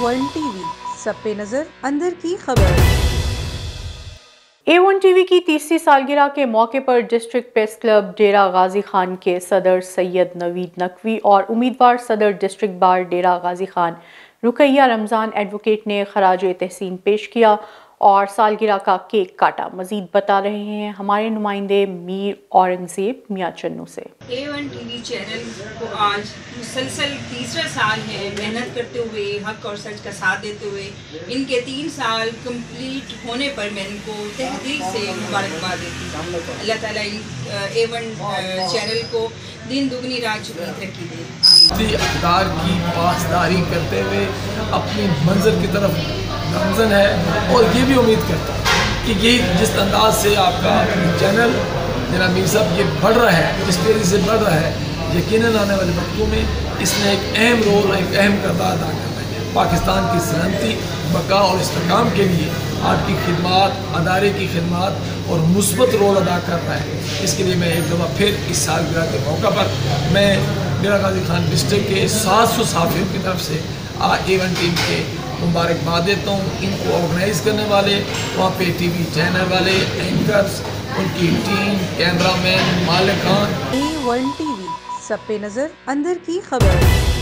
A1 TV सब पे नजर अंदर की खबर। A1 टीवी की 30वीं सालगिरह के मौके पर डिस्ट्रिक्ट प्रेस क्लब डेरा गाजी खान के सदर सैयद नवीद नकवी और उम्मीदवार सदर डिस्ट्रिक्ट बार डेरा गाजी खान रुकैया रमज़ान एडवोकेट ने खराज तहसीन पेश किया और सालगिरह का केक काटा। मजीद बता रहे हैं हमारे नुमाइंदे मीर औरंगजेब मियाँ चन्नू से। A1 टीवी चैनल को आज मुसलसल तीसरा साल है मेहनत करते हुए, हक और सच का साथ देते हुए। इनके 3 साल कंप्लीट होने पर मैं इनको तहे दिल से मुबारकबाद देती हूँ। अल्लाह ताला A1 चैनल को दिन दुगनी रात चुगनी तरक्की दे। इक़्तिदार की पासदारी करते हुए अपनी मंजिल की तरफ गामज़न है और ये भी उम्मीद करता हूँ कि ये जिस अंदाज से आपका चैनल जनाब मीर साहब ये बढ़ रहा है, जिस तेज़ी से बढ़ रहा है, यकीनन आने वाले वक्तों में इसने एक अहम रोल, एक अहम किरदार अदा करना है। पाकिस्तान की सलामती, बका और इस्तेहकाम के लिए आपकी खिदमात, अदारे की खिदमात और मुस्बत रोल अदा कर रहा है। इसके लिए मैं एक दफ़ा फिर इस सालगिरह के मौका पर मैं डेरा गाजी खान डिस्ट्रिक्ट के 700 साफियों की तरफ से A1 टीम के मुबारकबाद देता हूँ। इनको ऑर्गेनाइज़ करने वाले, वहाँ पे टीवी चैनल वाले, एंकर्स, उनकी टीम, कैमरामैन, मालिकान। A1 TV सब पे नजर अंदर की खबर।